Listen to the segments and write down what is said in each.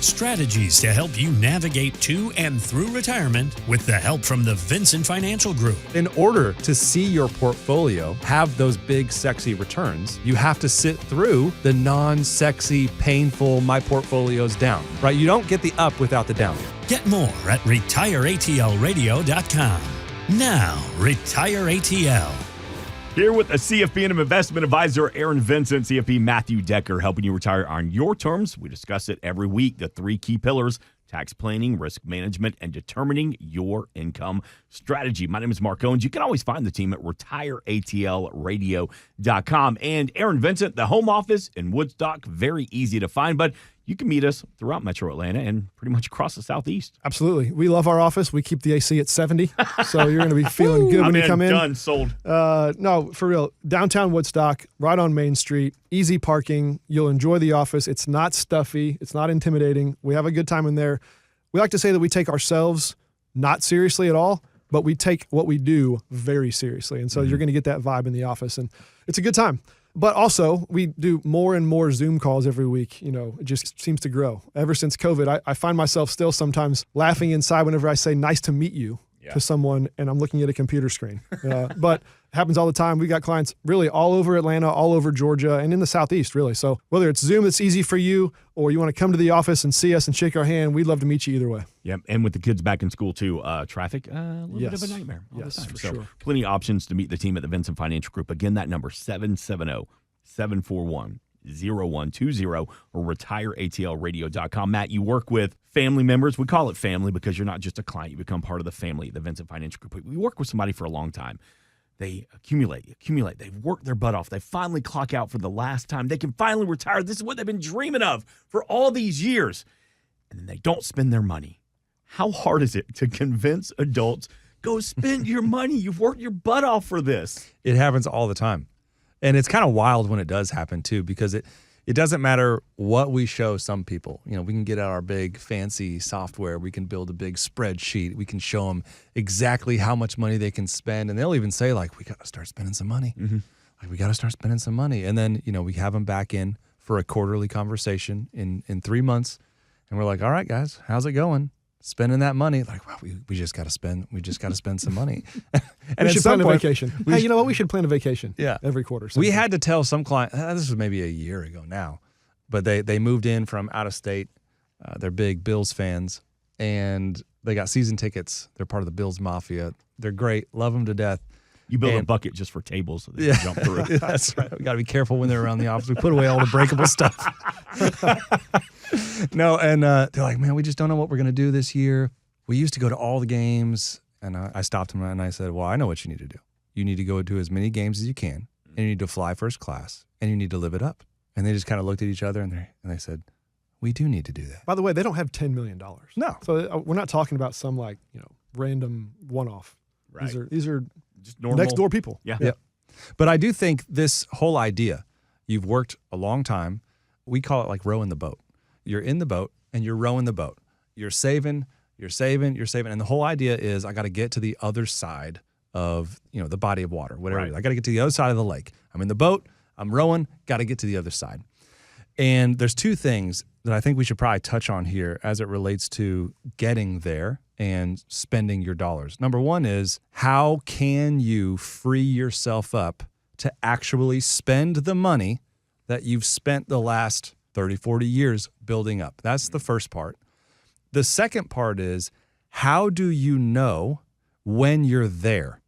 Strategies to help you navigate to and through retirement with the help from the Vincent Financial Group. In order to see your portfolio have those big, sexy returns, you have to sit through the non-sexy, painful, my portfolio's down, right? You don't get the up without the down. Get more at retireatlradio.com. Now, Retire ATL. Here with a CFP and investment advisor, Aaron Vincent, CFP Matthew Decker, helping you retire on your terms. We discuss it every week, the 3 key pillars: tax planning, risk management, and determining your income strategy. My name is Mark Owens. You can always find the team at retireatlradio.com. And Aaron Vincent, the home office in Woodstock, very easy to find, but you can meet us throughout Metro Atlanta and pretty much across the Southeast. Absolutely. We love our office. We keep the AC at 70, so you're going to be feeling good when you come in. Done, sold. No, for real. Downtown Woodstock, right on Main Street, easy parking. You'll enjoy the office. It's not stuffy. It's not intimidating. We have a good time in there. We like to say that we take ourselves not seriously at all, but we take what we do very seriously. And so you're going to get that vibe in the office, and it's a good time. But also, we do more and more Zoom calls every week. You know, it just seems to grow. Ever since COVID, I find myself still sometimes laughing inside whenever I say nice to meet you to someone and I'm looking at a computer screen. But it happens all the time. We got clients really all over Atlanta, all over Georgia, and in the Southeast, really. So whether it's Zoom that's easy for you or you want to come to the office and see us and shake our hand, we'd love to meet you either way. Yeah, and with the kids back in school, too, traffic, a little bit of a nightmare all the time. For so sure. Plenty of options to meet the team at the Vincent Financial Group. Again, that number, 770-741-0120 or retireatlradio.com. Matt, you work with family members. We call it family because you're not just a client. You become part of the family, the Vincent Financial Group. We work with somebody for a long time. They accumulate. They've worked their butt off. They finally clock out for the last time. They can finally retire. This is what they've been dreaming of for all these years. And then they don't spend their money. How hard is it to convince adults, go spend your money? You've worked your butt off for this. It happens all the time. And it's kind of wild when it does happen, too, because it doesn't matter what we show some people. You know, we can get out our big, fancy software. We can build a big spreadsheet. We can show them exactly how much money they can spend. And they'll even say, like, we got to start spending some money. Like, we got to start spending some money. And then, you know, we have them back in for a quarterly conversation in 3 months. And we're like, all right, guys, how's it going? Spending that money, like, well, we just got to spend. We just got to spend some money. And we should plan a vacation. Hey, you know what? We should plan a vacation. Yeah, every quarter. We had to tell some client. This was maybe a year ago now, but they moved in from out of state. They're big Bills fans, and they got season tickets. They're part of the Bills Mafia. They're great. Love them to death. You build a bucket just for tables so they can jump through. That's right. We got to be careful when they're around the office. We put away all the breakable stuff. No, and they're like, man, we just don't know what we're going to do this year. We used to go to all the games, and I stopped them and I said, well, I know what you need to do. You need to go to as many games as you can, and you need to fly first class, and you need to live it up. And they just kind of looked at each other, and they said, we do need to do that. By the way, they don't have $10 million. No. So we're not talking about some, like, you know, random one-off. Right. These are just normal next door people. Yeah. But I do think this whole idea, you've worked a long time. We call it like rowing the boat. You're in the boat and you're rowing the boat. You're saving. And the whole idea is I got to get to the other side of, you know, the body of water, whatever. Right. I got to get to the other side of the lake. I'm in the boat. I'm rowing. Got to get to the other side. And there's 2 things that I think we should probably touch on here as it relates to getting there and spending your dollars. Number 1 is, how can you free yourself up to actually spend the money that you've spent the last 30, 40 years building up? That's the first part. The second part is, how do you know when you're there?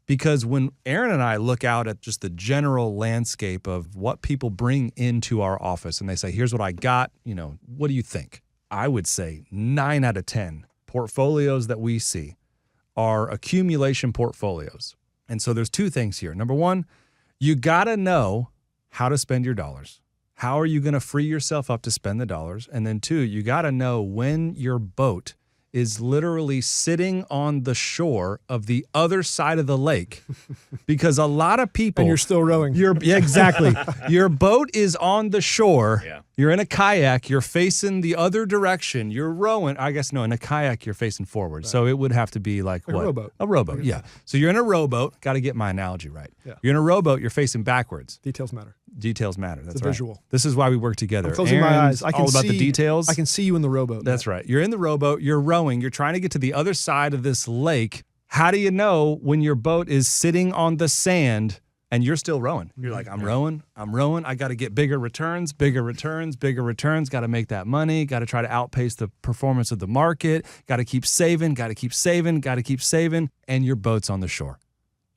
Because when Aaron and I look out at just the general landscape of what people bring into our office and they say, here's what I got, you know, what do you think? I would say 9 out of 10 portfolios that we see are accumulation portfolios. And so there's 2 things here. Number 1, you got to know how to spend your dollars. How are you going to free yourself up to spend the dollars? And then 2, you got to know when your boat is literally sitting on the shore of the other side of the lake, because a lot of people... And you're still rowing. Exactly. Your boat is on the shore. Yeah. You're in a kayak. You're facing the other direction. You're rowing. I guess, no, in a kayak, you're facing forward. Right. So it would have to be like what? A rowboat. A rowboat, yeah. So you're in a rowboat. Got to get my analogy right. Yeah. You're in a rowboat. You're facing backwards. Details matter. Details matter. That's It's a right. visual. This is why we work together. I'm closing my Aaron's eyes. I can all about see the details. I can see you in the rowboat. That's right. You're in the rowboat. You're rowing. You're trying to get to the other side of this lake. How do you know when your boat is sitting on the sand and you're still rowing? You're like, I'm rowing. I got to get bigger returns. Got to make that money. Got to try to outpace the performance of the market. Got to keep saving. And your boat's on the shore.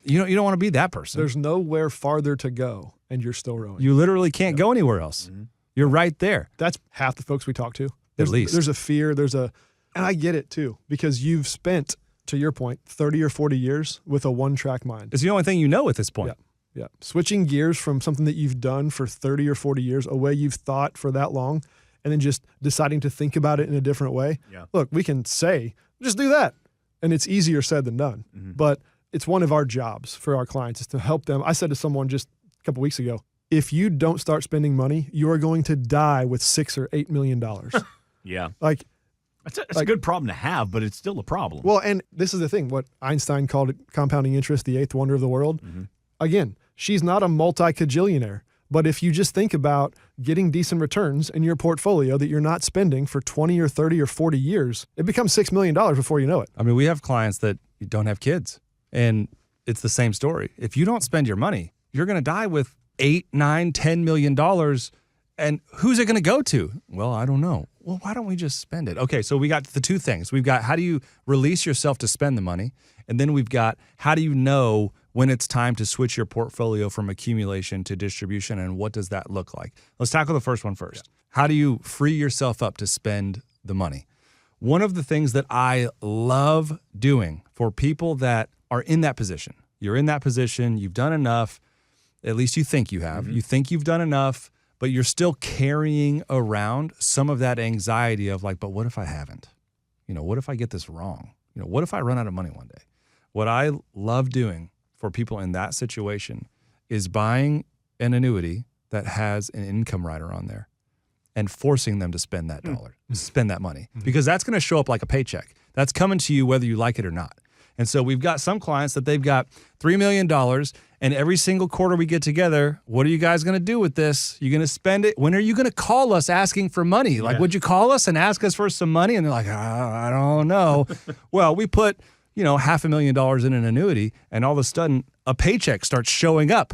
You don't want to be that person. There's nowhere farther to go, and you're still rowing. You literally can't go anywhere else. Mm-hmm. You're right there. That's half the folks we talk to. At least. There's a fear. And I get it too, because you've spent, to your point, 30 or 40 years with a one-track mind. It's the only thing you know at this point. Yeah. Switching gears from something that you've done for 30 or 40 years, a way you've thought for that long, and then just deciding to think about it in a different way. Yeah. Look, we can say, just do that. And it's easier said than done. Mm-hmm. But it's one of our jobs for our clients is to help them. I said to someone just a couple weeks ago, if you don't start spending money, you are going to die with $6 or $8 million. Yeah. Like, That's a good problem to have, but it's still a problem. well, and this is the thing, what Einstein called it compounding interest, the eighth wonder of the world. Mm-hmm. Again, she's not a multi-cajillionaire, but if you just think about getting decent returns in your portfolio that you're not spending for 20 or 30 or 40 years, it becomes $6 million before you know it. I mean, we have clients that don't have kids, and it's the same story. If you don't spend your money, you're going to die with $8, $9, $10 million. And who's it going to go to? Well, I don't know. Well, why don't we just spend it? Okay, so we got the two things. We've got how do you release yourself to spend the money? And then we've got how do you know when it's time to switch your portfolio from accumulation to distribution, and what does that look like? Let's tackle the first one first. How do you free yourself up to spend the money? One of the things that I love doing for people that are in that position, you're in that position, you've done enough, at least you think you have, you think you've done enough, but you're still carrying around some of that anxiety of like, but what if I haven't? What if I get this wrong? What if I run out of money one day? What I love doing for people in that situation is buying an annuity that has an income rider on there and forcing them to spend that dollar, spend that money, because that's going to show up like a paycheck. That's coming to you whether you like it or not. And so we've got some clients that they've got $3 million, and every single quarter we get together, what are you guys going to do with this? You're going to spend it? When are you going to call us asking for money? Like, would you call us and ask us for some money? And they're like, I don't know. Well, we put, $500,000 in an annuity, and all of a sudden a paycheck starts showing up.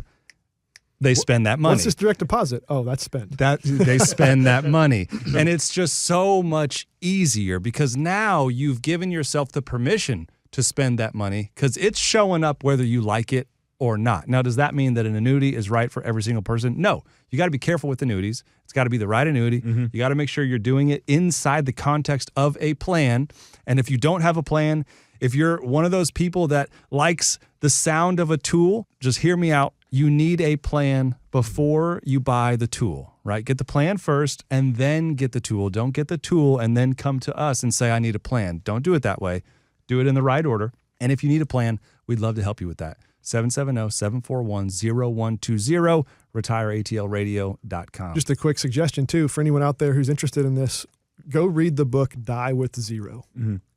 They spend that money. What's this direct deposit? Oh, that's spent. They spend that money. And it's just so much easier because now you've given yourself the permission to spend that money because it's showing up whether you like it or not. Now, does that mean that an annuity is right for every single person? No. You got to be careful with annuities. It's got to be the right annuity. You got to make sure you're doing it inside the context of a plan. And if you don't have a plan, if you're one of those people that likes the sound of a tool, just hear me out. You need a plan before you buy the tool, right? Get the plan first and then get the tool. Don't get the tool and then come to us and say, I need a plan. Don't do it that way. Do it in the right order. And if you need a plan, we'd love to help you with that. 770-741-0120, retireatlradio.com. Just a quick suggestion, too, for anyone out there who's interested in this, go read the book Die with Zero.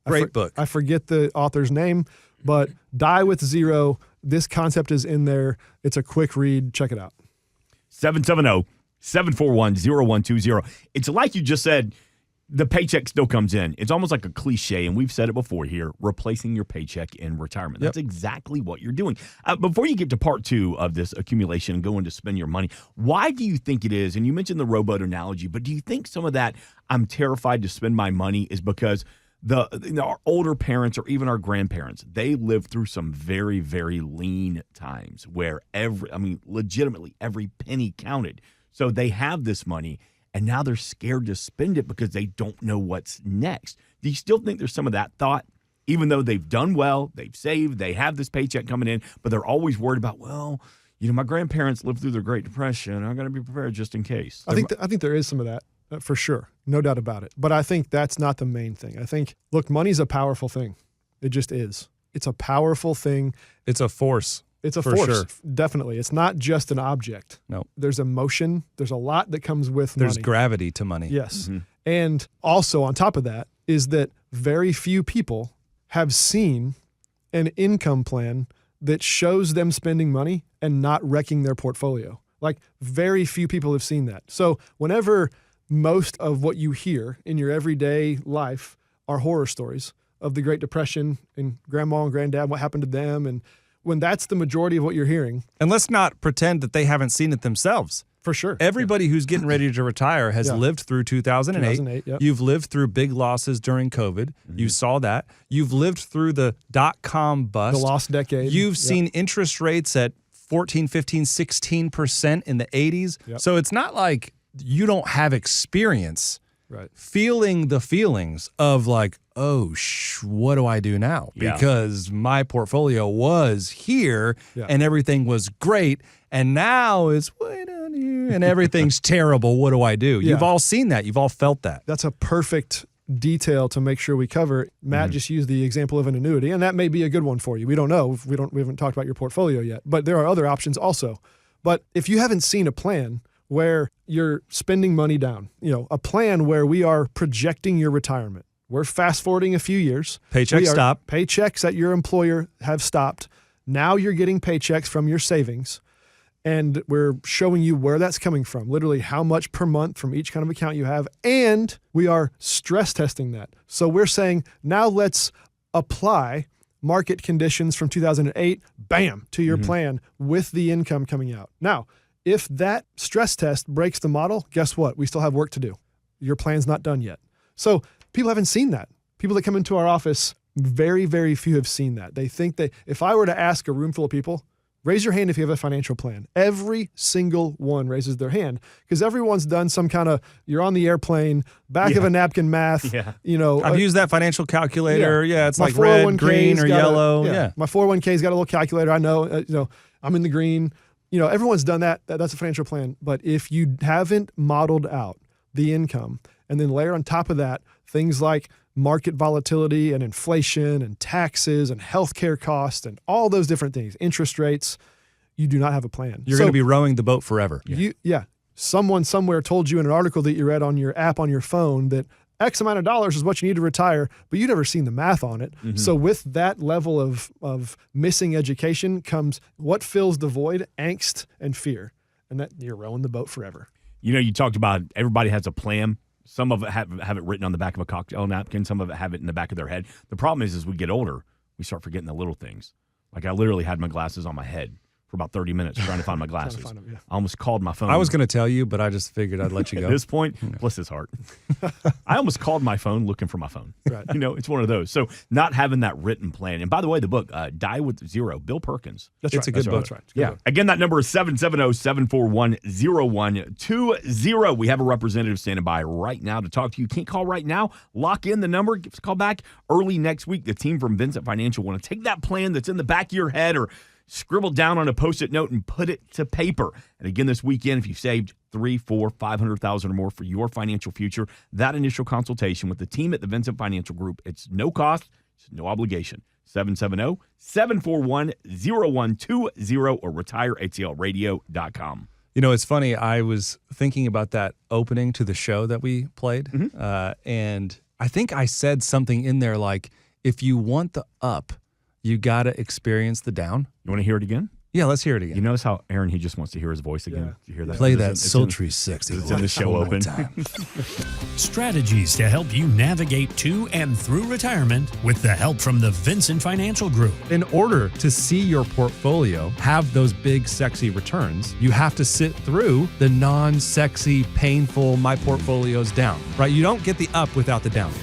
Great book. I forget the author's name, but Die with Zero, this concept is in there. It's a quick read. Check it out. 770-741-0120. It's like you just said, the paycheck still comes in. It's almost like a cliche, and we've said it before here, replacing your paycheck in retirement. That's exactly what you're doing. Before you get to part two of this accumulation and going to spend your money, why do you think it is, and you mentioned the rowboat analogy, but do you think some of that I'm terrified to spend my money is because our older parents or even our grandparents, they lived through some very, very lean times where legitimately every penny counted. So they have this money, and now they're scared to spend it because they don't know what's next. Do you still think there's some of that thought, even though they've done well, they've saved, they have this paycheck coming in, but they're always worried about, my grandparents lived through the Great Depression. I'm going to be prepared just in case. I think there is some of that. For sure. No doubt about it. But I think that's not the main thing. I think, look, money's a powerful thing. It just is. It's a powerful thing. It's a force. It's a for force. Sure. Definitely. It's not just an object. No. There's emotion. There's a lot that comes with There's money. gravity to money. Yes. And also on top of that is that very few people have seen an income plan that shows them spending money and not wrecking their portfolio. Like very few people have seen that. So whenever most of what you hear in your everyday life are horror stories of the Great Depression and grandma and granddad, what happened to them, and when that's the majority of what you're hearing. And let's not pretend that they haven't seen it themselves. For sure. Everybody who's getting ready to retire has lived through 2008. Yep. You've lived through big losses during COVID. You saw that. You've lived through the .com bust. The lost decade. You've seen interest rates at 14, 15, 16% in the 80s. Yep. So it's not like you don't have experience Right. feeling the feelings of like, oh, what do I do now? Yeah. Because my portfolio was here and everything was great. And now it's way down here and everything's terrible. What do I do? You've all seen that. You've all felt that. That's a perfect detail to make sure we cover. Matt just used the example of an annuity, and that may be a good one for you. We don't know. We haven't talked about your portfolio yet, but there are other options also. But if you haven't seen a plan where you're spending money down, a plan where we are projecting your retirement. We're fast forwarding a few years. Paychecks stop. Paychecks at your employer have stopped. Now you're getting paychecks from your savings. And we're showing you where that's coming from, literally how much per month from each kind of account you have. And we are stress testing that. So we're saying, now let's apply market conditions from 2008, bam, to your plan with the income coming out. Now, if that stress test breaks the model, guess what? We still have work to do. Your plan's not done yet. So people haven't seen that. People that come into our office, very, very few have seen that. They think if I were to ask a room full of people, raise your hand if you have a financial plan. Every single one raises their hand because everyone's done some kind of, you're on the airplane, back of a napkin math. I've used that financial calculator. It's my like red, 401k's green, or got yellow. My 401k's got a little calculator. I know, I'm in the green. Everyone's done that. That's a financial plan. But if you haven't modeled out the income and then layer on top of that things like market volatility and inflation and taxes and healthcare costs and all those different things, interest rates, you do not have a plan. You're going to be rowing the boat forever. Someone somewhere told you in an article that you read on your app on your phone that X amount of dollars is what you need to retire, but you've never seen the math on it. So with that level of missing education comes what fills the void, angst and fear, and that you're rowing the boat forever. You talked about everybody has a plan. Some of it have it written on the back of a cocktail napkin. Some of it have it in the back of their head. The problem is, as we get older, we start forgetting the little things. Like I literally had my glasses on my head for about 30 minutes trying to find my glasses. I almost called my phone. I was going to tell you, but I just figured I'd let you go. At this point, bless his heart. I almost called my phone looking for my phone. Right. It's one of those. So not having that written plan. And by the way, the book, Die with Zero, Bill Perkins. It's a good book. That's right. Yeah. Book. Again, that number is 770-741-0120. We have a representative standing by right now to talk to you. Can't call right now. Lock in the number. Give us a call back early next week. The team from Vincent Financial want to take that plan that's in the back of your head or scribble down on a Post-it note and put it to paper. And again, this weekend, if you saved $300,000, $400,000, $500,000 or more for your financial future, that initial consultation with the team at the Vincent Financial Group, it's no cost, it's no obligation. 770-741-0120 or retireatlradio.com. It's funny. I was thinking about that opening to the show that we played, and I think I said something in there like, if you want the up, you got to experience the down. You want to hear it again? Yeah, let's hear it again. You notice how Aaron, he just wants to hear his voice again. Yeah. You hear that? Play that sultry, sexy voice. It's in the show one more open. time. Strategies to help you navigate to and through retirement with the help from the Vincent Financial Group. In order to see your portfolio have those big, sexy returns, you have to sit through the non-sexy, painful, my portfolio's down, right? You don't get the up without the down.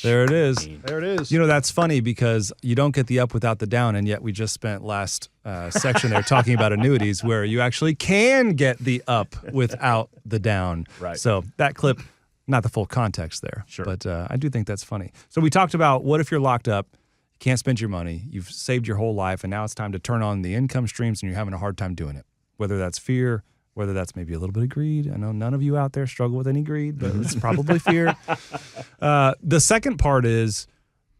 There it is. There it is. That's funny because you don't get the up without the down, and yet we just spent last section there talking about annuities where you actually can get the up without the down. Right. So that clip, not the full context there. Sure. But I do think that's funny. So we talked about what if you're locked up, you can't spend your money, you've saved your whole life, and now it's time to turn on the income streams and you're having a hard time doing it. Whether that's fear, whether that's maybe a little bit of greed. I know none of you out there struggle with any greed, but it's probably fear. The second part is,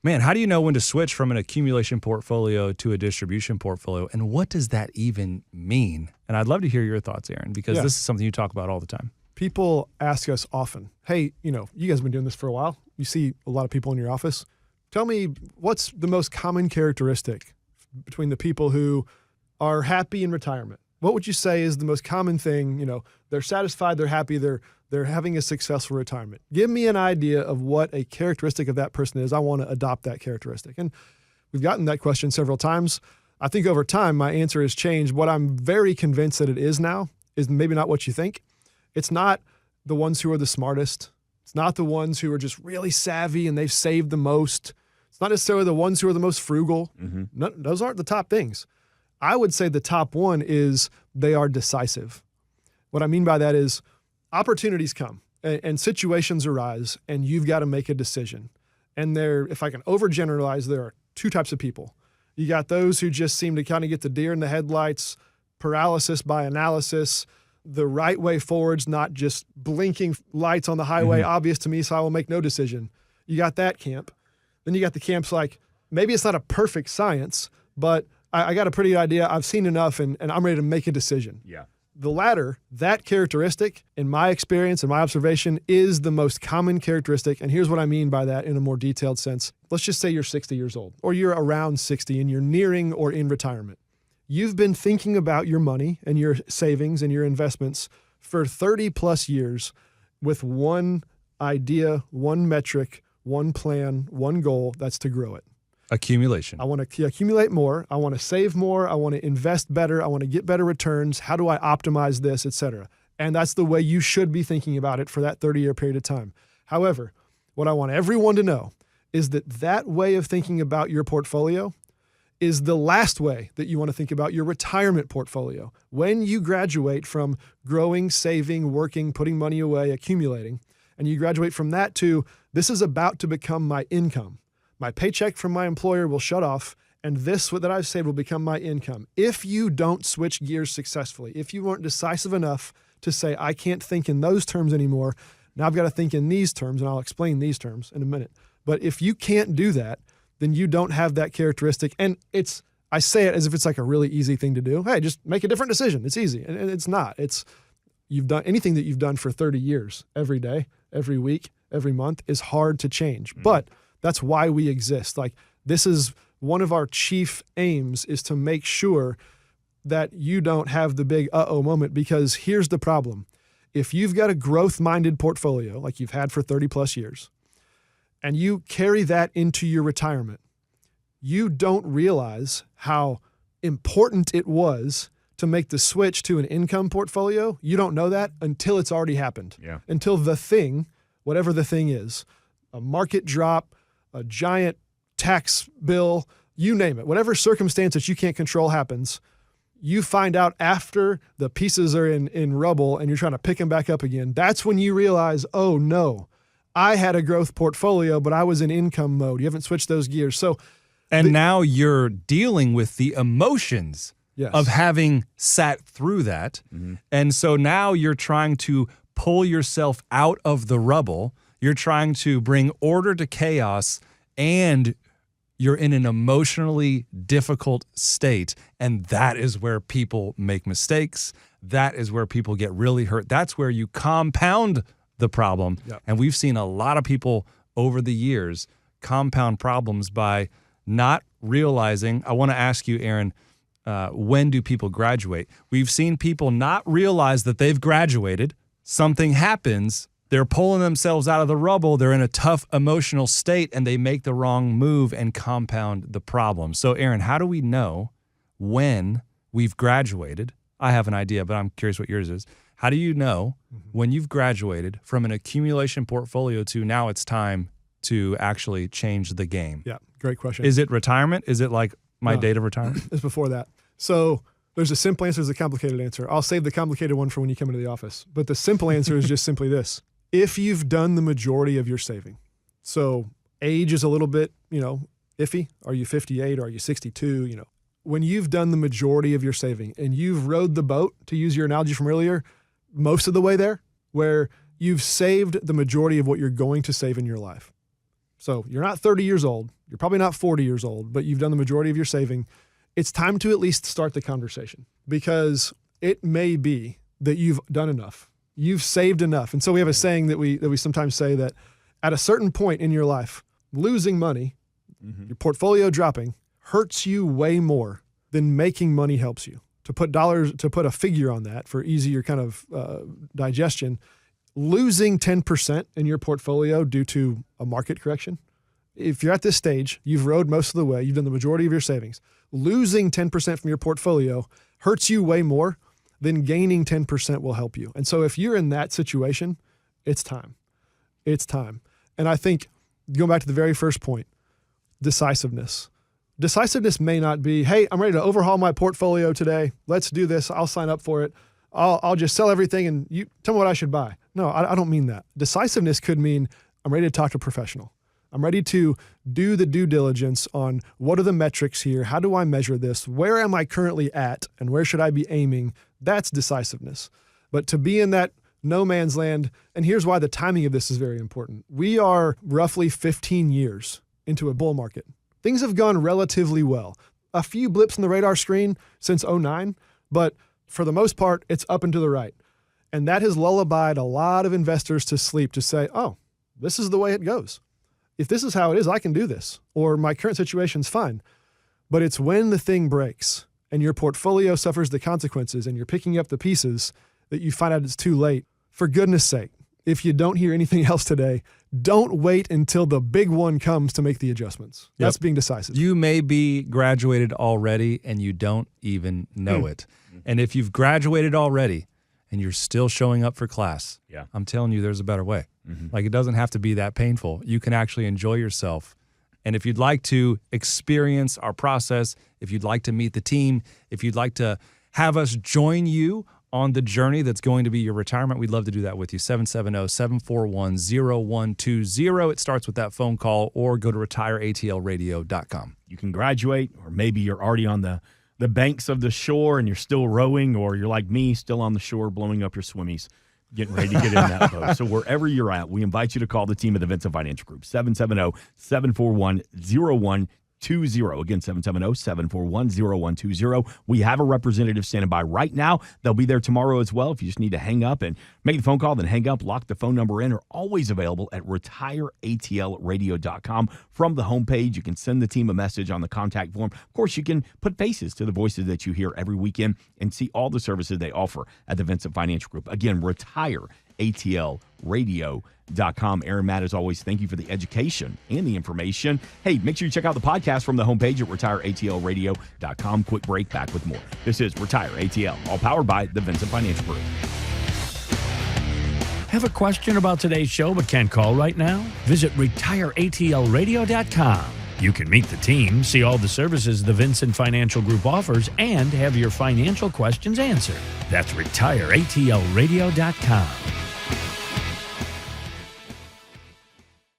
man, how do you know when to switch from an accumulation portfolio to a distribution portfolio? And what does that even mean? And I'd love to hear your thoughts, Aaron, because this is something you talk about all the time. People ask us often, hey, you guys have been doing this for a while. You see a lot of people in your office. Tell me, what's the most common characteristic between the people who are happy in retirement what would you say is the most common thing? They're satisfied, they're happy, they're having a successful retirement. Give me an idea of what a characteristic of that person is. I want to adopt that characteristic. And we've gotten that question several times. I think over time, my answer has changed. What I'm very convinced that it is now is maybe not what you think. It's not the ones who are the smartest. It's not the ones who are just really savvy and they've saved the most. It's not necessarily the ones who are the most frugal. No, those aren't the top things. I would say the top one is they are decisive. What I mean by that is opportunities come and situations arise and you've got to make a decision. And if I can overgeneralize, there are two types of people. You got those who just seem to kind of get the deer in the headlights, paralysis by analysis. The right way forward's not just blinking lights on the highway, obvious to me, so I will make no decision. You got that camp. Then you got the camps like, maybe it's not a perfect science, but I got a pretty good idea. I've seen enough and I'm ready to make a decision. Yeah. The latter, that characteristic, in my experience and my observation, is the most common characteristic. And here's what I mean by that in a more detailed sense. Let's just say you're 60 years old, or you're around 60 and you're nearing or in retirement. You've been thinking about your money and your savings and your investments for 30 plus years with one idea, one metric, one plan, one goal, that's to grow it. Accumulation. I want to accumulate more. I want to save more. I want to invest better. I want to get better returns. How do I optimize this, et cetera? And that's the way you should be thinking about it for that 30-year period of time. However, what I want everyone to know is that way of thinking about your portfolio is the last way that you want to think about your retirement portfolio. When you graduate from growing, saving, working, putting money away, accumulating, and you graduate from that to, this is about to become my income. My paycheck from my employer will shut off, and this that I've saved will become my income. If you don't switch gears successfully, if you weren't decisive enough to say, I can't think in those terms anymore, now I've got to think in these terms, and I'll explain these terms in a minute. But if you can't do that, then you don't have that characteristic. And I say it as if it's like a really easy thing to do. Hey, just make a different decision. It's easy. And it's not. You've done anything that you've done for 30 years, every day, every week, every month is hard to change. But that's why we exist. Like, this is one of our chief aims, is to make sure that you don't have the big uh-oh moment, because here's the problem. If you've got a growth-minded portfolio like you've had for 30 plus years, and you carry that into your retirement, you don't realize how important it was to make the switch to an income portfolio. You don't know that until it's already happened. Yeah. Until the thing, whatever the thing is, a market drop, a giant tax bill, you name it, whatever circumstance that you can't control happens, you find out after the pieces are in rubble and you're trying to pick them back up again. That's when you realize, oh no, I had a growth portfolio, but I was in income mode. You haven't switched those gears. And now you're dealing with the emotions of having sat through that. And so now you're trying to pull yourself out of the rubble. You're trying to bring order to chaos, and you're in an emotionally difficult state. And that is where people make mistakes. That is where people get really hurt. That's where you compound the problem. Yep. And we've seen a lot of people over the years compound problems by not realizing. I want to ask you, Aaron, when do people graduate? We've seen people not realize that they've graduated. Something happens. They're pulling themselves out of the rubble. They're in a tough emotional state, and they make the wrong move and compound the problem. So, Aaron, how do we know when we've graduated? I have an idea, but I'm curious what yours is. How do you know when you've graduated from an accumulation portfolio to now it's time to actually change the game? Yeah, great question. Is it retirement? Is it like my date of retirement? It's before that. So there's a simple answer, there's a complicated answer. I'll save the complicated one for when you come into the office. But the simple answer is just simply this. If you've done the majority of your saving, so age is a little bit, iffy. Are you 58 or are you 62? When you've done the majority of your saving and you've rode the boat, to use your analogy from earlier, most of the way there, where you've saved the majority of what you're going to save in your life. So you're not 30 years old, you're probably not 40 years old, but you've done the majority of your saving. It's time to at least start the conversation, because it may be that you've done enough. You've saved enough. And so we have a saying that we sometimes say that at a certain point in your life, losing money, your portfolio dropping, hurts you way more than making money helps you. to put a figure on that for easier kind of digestion, losing 10% in your portfolio due to a market correction. If you're at this stage, you've rode most of the way, you've done the majority of your savings, losing 10% from your portfolio hurts you way more than gaining 10% will help you. And so if you're in that situation, it's time. It's time. And I think, going back to the very first point, decisiveness. Decisiveness may not be, hey, I'm ready to overhaul my portfolio today. Let's do this. I'll sign up for it. I'll just sell everything and you tell me what I should buy. No, I don't mean that. Decisiveness could mean I'm ready to talk to a professional. I'm ready to do the due diligence on what are the metrics here? How do I measure this? Where am I currently at? And where should I be aiming? That's decisiveness. But to be in that no man's land, and here's why the timing of this is very important. We are roughly 15 years into a bull market. Things have gone relatively well. A few blips on the radar screen since 2009, but for the most part, it's up and to the right. And that has lullabied a lot of investors to sleep to say, oh, this is the way it goes. If this is how it is, I can do this, or my current situation's fine. But it's when the thing breaks and your portfolio suffers the consequences and you're picking up the pieces that you find out it's too late. For goodness sake, if you don't hear anything else today, don't wait until the big one comes to make the adjustments. That's being decisive. You may be graduated already and you don't even know it. And if you've graduated already and you're still showing up for class, I'm telling you there's a better way. Like, it doesn't have to be that painful. You can actually enjoy yourself. And if you'd like to experience our process, if you'd like to meet the team, if you'd like to have us join you on the journey that's going to be your retirement, we'd love to do that with you. 770-741-0120. It starts with that phone call, or go to retireatlradio.com. You can graduate, or maybe you're already on the banks of the shore and you're still rowing, or you're like me, still on the shore blowing up your swimmies, getting ready to get in that boat. So wherever you're at, we invite you to call the team at the Vincent Financial Group, 770-741-0120. Again, 770-741-0120. We have a representative standing by right now. They'll be there tomorrow as well. If you just need to hang up and make the phone call, then hang up, lock the phone number in, are always available at retireatlradio.com. From the homepage, you can send the team a message on the contact form. Of course, you can put faces to the voices that you hear every weekend and see all the services they offer at the Vincent Financial Group. Again, retireatlradio.com. Aaron, Matt, as always, thank you for the education and the information. Hey, make sure you check out the podcast from the homepage at retireatlradio.com. Quick break, back with more. This is Retire ATL, all powered by the Vincent Financial Group. Have a question about today's show but can't call right now? Visit retireatlradio.com. You can meet the team, see all the services the Vincent Financial Group offers, and have your financial questions answered. That's retireatlradio.com.